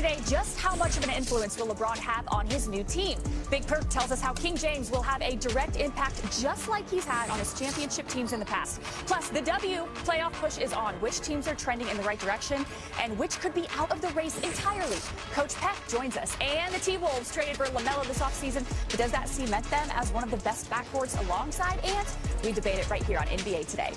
today, just how much of an influence will LeBron have on his new team? Big Perk tells us how King James will have a direct impact just like he's had on his championship teams in the past. Plus, the W playoff push is on. Which teams are trending in the right direction and which could be out of the race entirely? Coach Peck joins us. And the T-Wolves traded for LaMelo this offseason. But does that cement them as one of the best backcourts alongside Ant? We debate it right here on NBA Today.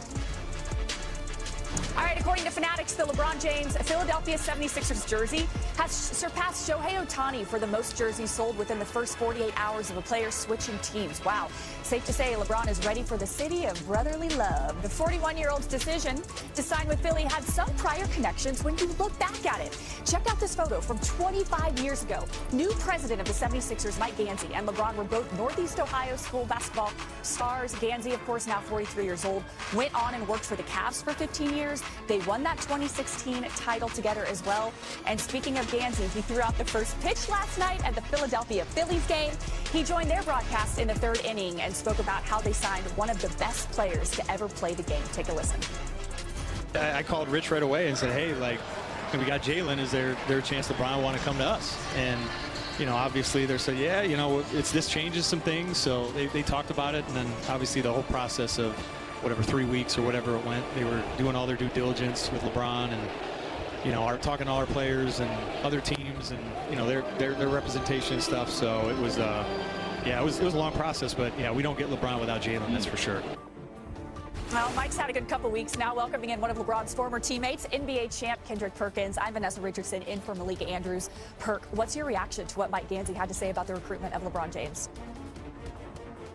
All right, according to Fanatics, the LeBron James Philadelphia 76ers jersey has surpassed Shohei Ohtani for the most jerseys sold within the first 48 hours of a player switching teams. Wow. Safe to say LeBron is ready for the city of brotherly love. The 41-year-old's decision to sign with Philly had some prior connections when you look back at it. Check out this photo from 25 years ago. New president of the 76ers, Mike Gansey, and LeBron were both Northeast Ohio school basketball stars. Gansey, of course, now 43 years old, went on and worked for the Cavs for 15 years. They won that 2016 title together as well. And speaking of Gansey, he threw out the first pitch last night at the Philadelphia Phillies game. He joined their broadcast in the third inning and spoke about how they signed one of the best players to ever play the game. Take a listen. I called Rich right away and said, hey, like, we got Jalen. Is there a chance LeBron want to come to us? And, you know, obviously they said, yeah, you know, this changes some things. So they talked about it. And then obviously the whole process of whatever 3 weeks or whatever it went, they were doing all their due diligence with LeBron and, you know, talking to all our players and other teams and, you know, their representation and stuff. So it was, yeah, it was a long process, but yeah, we don't get LeBron without Jalen, that's for sure. Well, Mike's had a good couple weeks now, welcoming in one of LeBron's former teammates, NBA champ Kendrick Perkins. I'm Vanessa Richardson in for Malika Andrews. Perk, what's your reaction to what Mike Gansey had to say about the recruitment of LeBron James?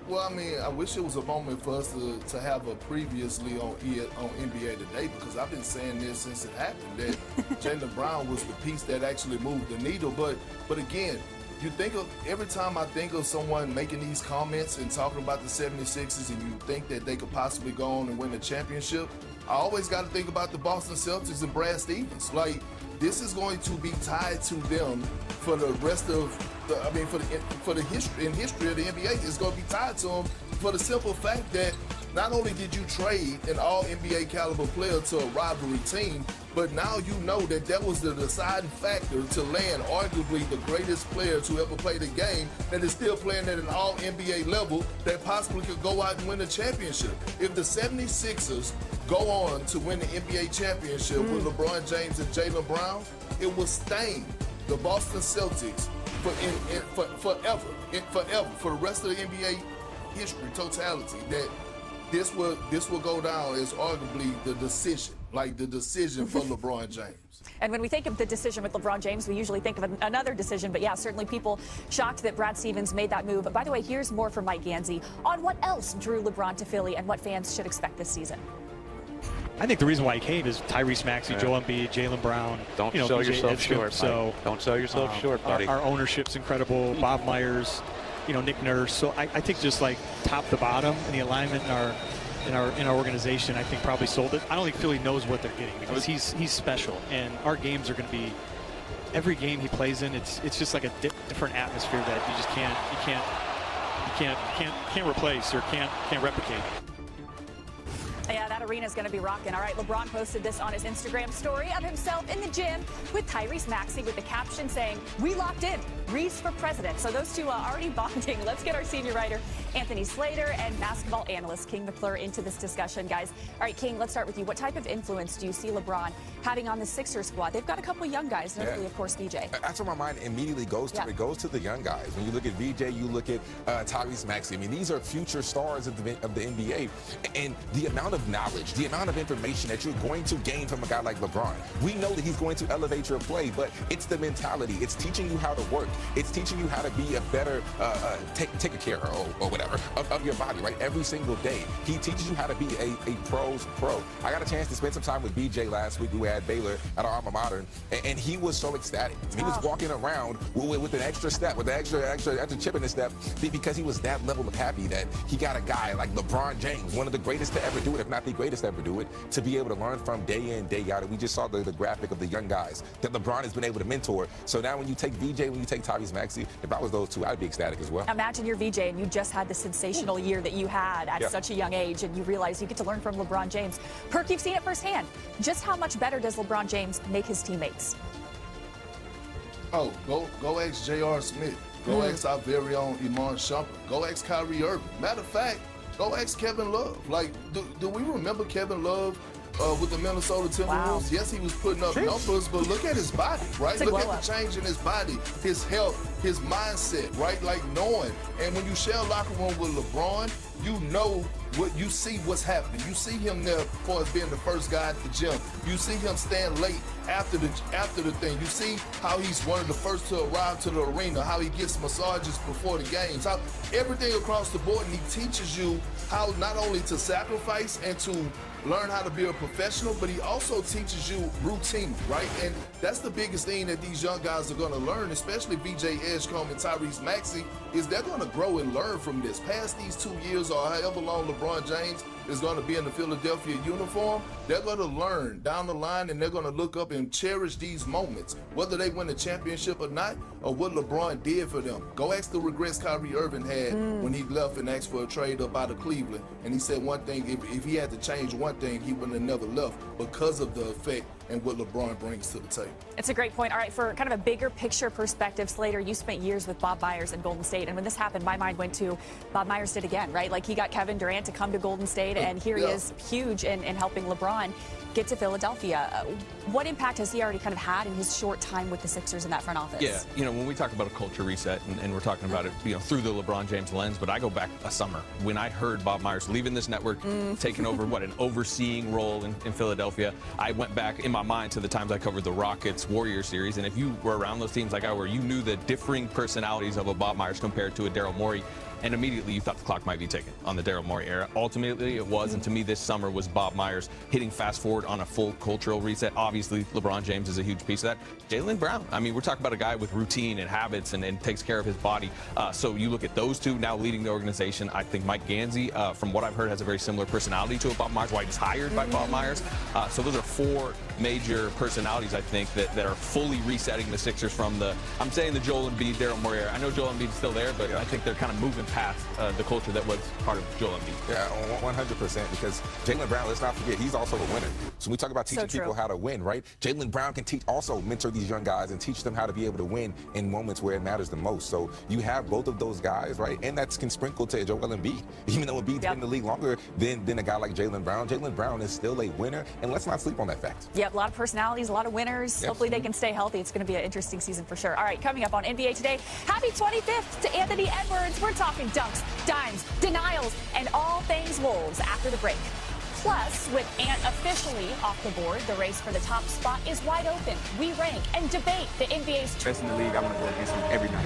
Well, I mean, I wish it was a moment for us to have a previously on NBA Today, because I've been saying this since it happened, that Jaylen Brown was the piece that actually moved the needle. But again, you think of, every time I think of someone making these comments and talking about the 76ers and you think that they could possibly go on and win the championship, I always got to think about the Boston Celtics and Brad Stevens. Like, this is going to be tied to them for the rest of the, I mean, for the history of the NBA. It's going to be tied to them for the simple fact that not only did you trade an all-NBA caliber player to a rivalry team, but now you know that that was the deciding factor to land arguably the greatest player to ever play the game that is still playing at an all-NBA level that possibly could go out and win a championship. If the 76ers go on to win the NBA championship with LeBron James and Jaylen Brown, it will stain the Boston Celtics forever, for the rest of the NBA history, totality, that this will go down as arguably the decision for LeBron James. And when we think of the decision with LeBron James, we usually think of another decision. But yeah, certainly people shocked that Brad Stevens made that move. But by the way, here's more from Mike Gansey on what else drew LeBron to Philly and what fans should expect this season. I think the reason why he came is Tyrese Maxey, Joel Embiid, Jaylen Brown. Don't sell yourself short. So don't sell yourself short, buddy. Our ownership's incredible. Bob Myers, you know, Nick Nurse. So I think just like top to bottom and the alignment in our organization, I think probably sold it. I don't think Philly knows what they're getting because he's special, and our games are going to be, every game he plays in, it's just like a different atmosphere that you just can't replace or can't replicate. Yeah, that arena is going to be rocking. All right, LeBron posted this on his Instagram story of himself in the gym with Tyrese Maxey with the caption saying, "We locked in, Reese for president." So those two are already bonding. Let's get our senior writer, Anthony Slater, and basketball analyst King McClure into this discussion, guys. All right, King, let's start with you. What type of influence do you see LeBron having on the Sixers squad? They've got a couple of young guys, notably, of course, VJ. That's what my mind immediately goes to. It goes to the young guys. When you look at VJ, you look at Tyrese Maxey. I mean, these are future stars of the NBA. And the amount of knowledge, the amount of information that you're going to gain from a guy like LeBron. We know that he's going to elevate your play, but it's the mentality. It's teaching you how to work. It's teaching you how to be a better, take care or whatever of your body, right? Every single day. He teaches you how to be a pro's pro. I got a chance to spend some time with BJ last week. We had Baylor at our alma mater, and he was so ecstatic. He was walking around with an extra step, with an extra chip in his step, because he was that level of happy that he got a guy like LeBron James, one of the greatest to ever do it, if not the greatest to ever do it, to be able to learn from day in, day out. And we just saw the graphic of the young guys that LeBron has been able to mentor. So now when you take VJ, when you take Tyrese Maxey, if I was those two, I'd be ecstatic as well. Imagine you're VJ and you just had the sensational year that you had at such a young age, and you realize you get to learn from LeBron James. Perk, you've seen it firsthand. Just how much better does LeBron James make his teammates? Oh, go ask J.R. Smith. Go ask our very own Iman Shumpert. Go ask Kyrie Irving. Matter of fact, go ask Kevin Love. Like, do we remember Kevin Love with the Minnesota Timberwolves? Wow. Yes, he was putting up numbers, but look at his body, right? Look at the change in his body, his health, his mindset, right? Like knowing. And when you share a locker room with LeBron, you know what you see what's happening. You see him there for as being the first guy at the gym. You see him stand late after the thing. You see how he's one of the first to arrive to the arena, how he gets massages before the games, how everything across the board, and he teaches you how not only to sacrifice and to learn how to be a professional, but he also teaches you routine, right? And that's the biggest thing that these young guys are going to learn, especially VJ Edgecombe and Tyrese Maxey, is they're going to grow and learn from this. Past these 2 years or however long LeBron James is going to be in the Philadelphia uniform, they're going to learn down the line, and they're going to look up and cherish these moments, whether they win a championship or not, or what LeBron did for them. Go ask the regrets Kyrie Irving had when he left and asked for a trade up out of Cleveland. And he said one thing, if he had to change one thing, he wouldn't have never left because of the effect and what LeBron brings to the table. It's a great point. All right, for kind of a bigger picture perspective, Slater, you spent years with Bob Myers in Golden State, and when this happened, my mind went to Bob Myers did again, right? Like, he got Kevin Durant to come to Golden State, and here he is, huge in helping LeBron get to Philadelphia. What impact has he already kind of had in his short time with the Sixers in that front office? Yeah, you know, when we talk about a culture reset, and we're talking about it, you know, through the LeBron James lens, but I go back a summer when I heard Bob Myers leaving this network, taking over, an overseeing role in Philadelphia. I went back in my mind to the times I covered the Rockets Warriors series, and if you were around those teams like I were, you knew the differing personalities of a Bob Myers compared to a Daryl Morey. And immediately you thought the clock might be ticking on the Daryl Morey era. Ultimately, it was, and to me, this summer was Bob Myers hitting fast forward on a full cultural reset. Obviously, LeBron James is a huge piece of that. Jaylen Brown, I mean, we're talking about a guy with routine and habits and takes care of his body. So you look at those two now leading the organization. I think Mike Gansey, from what I've heard, has a very similar personality to a Bob Myers, why he's hired by Bob Myers. So those are four major personalities, I think, that are fully resetting the Sixers from I'm saying the Joel Embiid, Daryl Morey era. I know Joel Embiid's still there, but I think they're kind of moving past the culture that was part of Joel Embiid. Yeah, 100%, because Jaylen Brown, let's not forget, he's also a winner. So when we talk about teaching people how to win, right? Jaylen Brown can also mentor these young guys and teach them how to be able to win in moments where it matters the most. So you have both of those guys, right? And that's can sprinkle to Joel Embiid. Even though Embiid's been in the league longer than a guy like Jaylen Brown is still a winner, and let's not sleep on that fact. Yep, a lot of personalities, a lot of winners. Yep. Hopefully they can stay healthy. It's going to be an interesting season for sure. All right, coming up on NBA Today, happy 25th to Anthony Edwards. We're talking dunks, dimes, denials, and all things Wolves after the break. Plus, with Ant officially off the board, the race for the top spot is wide open. We rank and debate the NBA's best in the league. I'm going to go against him every night.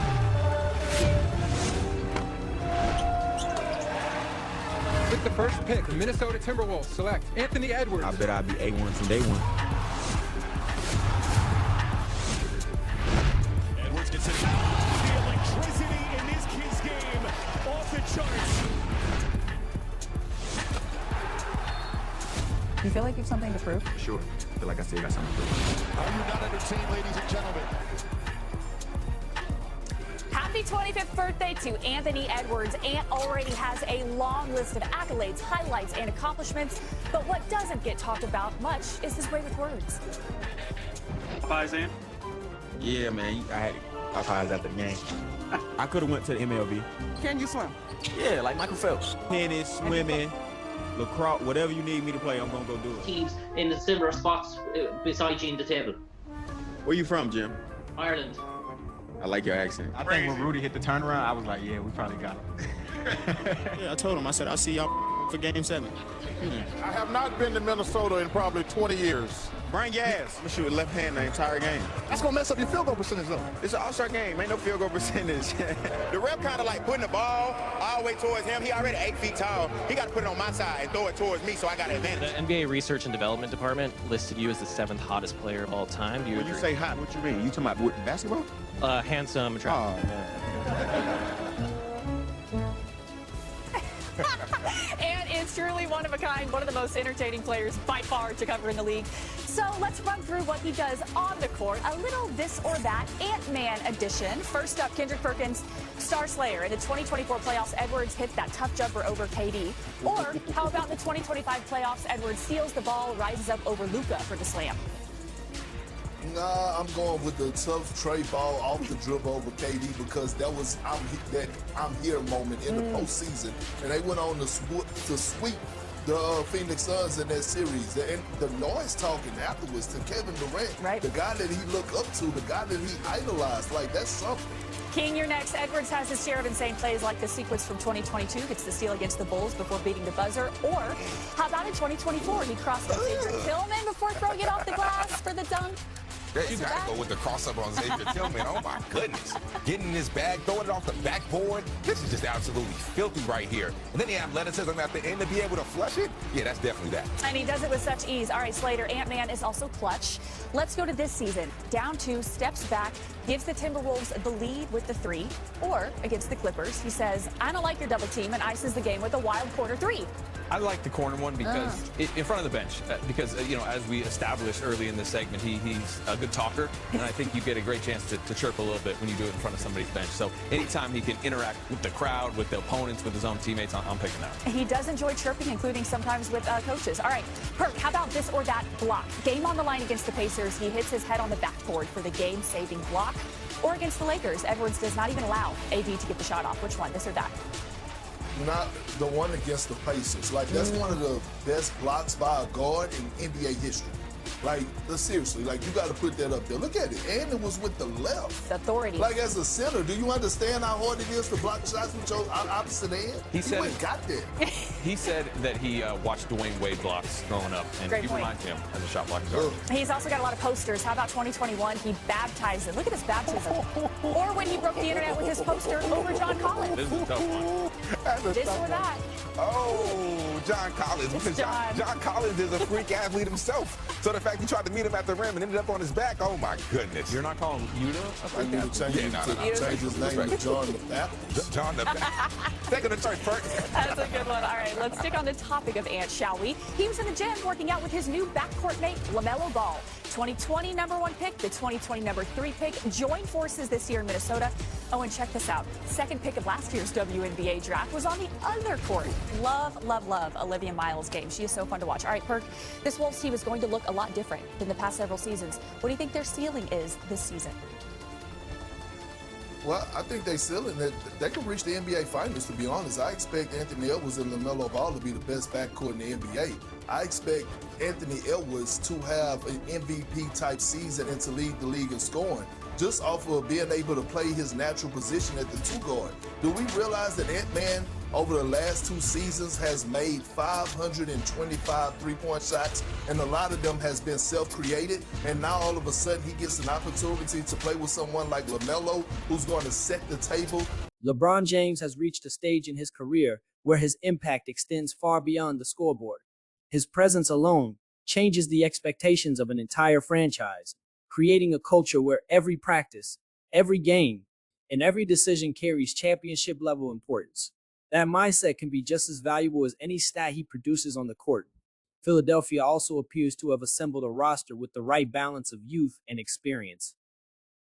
With the first pick, the Minnesota Timberwolves select Anthony Edwards. I bet I'll be A1 from day one. Edwards gets it out. The electricity in this kid's game off the charts. You feel like you have something to prove? Sure. I feel like I still got something to prove. Are you not entertained, ladies and gentlemen? Happy 25th birthday to Anthony Edwards. Ant already has a long list of accolades, highlights, and accomplishments, but what doesn't get talked about much is his way with words. Popeyes, Ant? Yeah, man. I had Popeyes after the game. I could have went to the MLB. Can you swim? Yeah, like Michael Phelps. Tennis, swimming, lacrosse, whatever you need me to play, I'm going to go do it. Teams in the similar spots beside you in the table. Where you from, Jim? Ireland. I like your accent. I think when Rudy hit the turnaround, I was like, yeah, we probably got him. Yeah, I told him. I said, I'll see y'all for Game 7. I have not been to Minnesota in probably 20 years. Bring your ass. I'm going to shoot with left hand the entire game. That's going to mess up your field goal percentage, though. It's an all-star game. Ain't no field goal percentage. The ref kind of like putting the ball all the way towards him. He already 8 feet tall. He got to put it on my side and throw it towards me, so I got an advantage. The NBA Research and Development Department listed you as the 7th hottest player of all time. Do you When agree? you say hot, what you mean? You talking about what, basketball? Handsome, attractive. Oh, man. And is truly one of a kind, one of the most entertaining players by far to cover in the league. So let's run through what he does on the court. A little this or that Ant-Man edition. First up, Kendrick Perkins, Star Slayer. In the 2024 playoffs, Edwards hits that tough jumper over KD. Or how about the 2025 playoffs, Edwards steals the ball, rises up over Luka for the slam. Nah, I'm going with the tough Trey Ball off the dribble over KD because that was I'm here moment in the postseason, and they went on to sweep the Phoenix Suns in that series. And the noise talking afterwards to Kevin Durant, the guy that he looked up to, the guy that he idolized, like that's something. King, you're next. Edwards has his share of insane plays like the sequence from 2022, gets the steal against the Bulls before beating the buzzer. Or how about in 2024, he crossed on Xavier Tillman before throwing it off the glass for the dunk? Yeah, you gotta go with the crossover on Xavier Tillman. Oh my goodness. Getting in his bag, throwing it off the backboard. This is just absolutely filthy right here. And then the athleticism at the end to be able to flush it. Yeah, that's definitely that. And he does it with such ease. All right, Slater, Ant-Man is also clutch. Let's go to this season. Down 2, steps back, gives the Timberwolves the lead with the 3. Or against the Clippers, he says, I don't like your double team, and ices the game with a wild corner 3. I like the corner one because in front of the bench, because as we established early in this segment, he's a good talker, and I think you get a great chance to chirp a little bit when you do it in front of somebody's bench. So anytime he can interact with the crowd, with the opponents, with his own teammates, I'm picking that. He does enjoy chirping, including sometimes with coaches. All right, Perk, how about this or that block? Game on the line against the Pacers. He hits his head on the backboard for the game-saving block. Or against the Lakers, Edwards does not even allow AD to get the shot off. Which one, this or that? Not the one against the Pacers. Like, that's one of the best blocks by a guard in NBA history. Like, seriously, like, you got to put that up there. Look at it. And it was with the left. The authority. Like, as a center, do you understand how hard it is to block shots with your opposite end? He said, got that. He said that he watched Dwayne Wade blocks growing up, and he reminds him as a shot blocking guard. He's also got a lot of posters. How about 2021? He baptized it. Look at his baptism. Or when he broke the internet with his poster over John Collins. This is a tough one. This or that. Oh, John Collins. Because John Collins is a freak athlete himself. So the fact he tried to meet him at the rim and ended up on his back, oh my goodness. You're not calling Yuta? I need to change his name to John the Baptist. John the Baptist. Taking the church, Perk. That's a good one. All right, let's stick on the topic of Ant, shall we? He was in the gym working out with his new backcourt mate, LaMelo Ball. 2020 #1 pick, the 2020 #3 pick, joined forces this year in Minnesota. Oh, and check this out. Second pick of last year's WNBA draft was on the other court. Love, love, love Olivia Miles' game. She is so fun to watch. All right, Perk, this Wolves team is going to look a lot different than the past several seasons. What do you think their ceiling is this season? Well, I think they ceiling that they can reach the NBA Finals, to be honest. I expect Anthony Edwards and LaMelo Ball to be the best backcourt in the NBA. I expect Anthony Edwards to have an MVP-type season and to lead the league in scoring, just off of being able to play his natural position at the 2 guard. Do we realize that Ant-Man, over the last 2 seasons, has made 525 three-point shots, and a lot of them has been self-created, and now all of a sudden he gets an opportunity to play with someone like LaMelo, who's going to set the table. LeBron James has reached a stage in his career where his impact extends far beyond the scoreboard. His presence alone changes the expectations of an entire franchise, creating a culture where every practice, every game, and every decision carries championship-level importance. That mindset can be just as valuable as any stat he produces on the court. Philadelphia also appears to have assembled a roster with the right balance of youth and experience.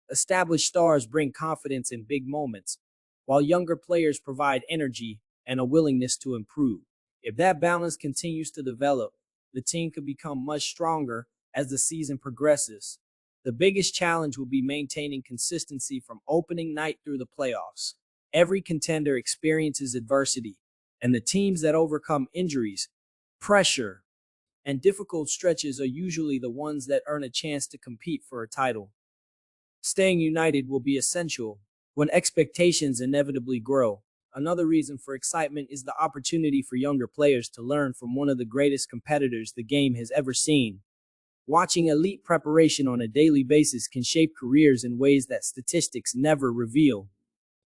Established stars bring confidence in big moments, while younger players provide energy and a willingness to improve. If that balance continues to develop, the team could become much stronger as the season progresses. The biggest challenge will be maintaining consistency from opening night through the playoffs. Every contender experiences adversity, and the teams that overcome injuries, pressure, and difficult stretches are usually the ones that earn a chance to compete for a title. Staying united will be essential when expectations inevitably grow. Another reason for excitement is the opportunity for younger players to learn from one of the greatest competitors the game has ever seen. Watching elite preparation on a daily basis can shape careers in ways that statistics never reveal.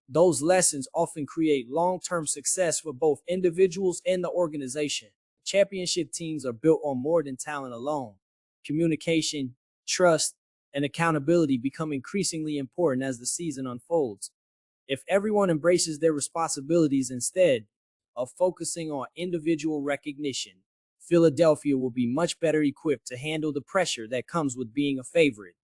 Those lessons often create long-term success for both individuals and the organization. Championship teams are built on more than talent alone. Communication, trust, and accountability become increasingly important as the season unfolds. If everyone embraces their responsibilities instead of focusing on individual recognition, Philadelphia will be much better equipped to handle the pressure that comes with being a favorite.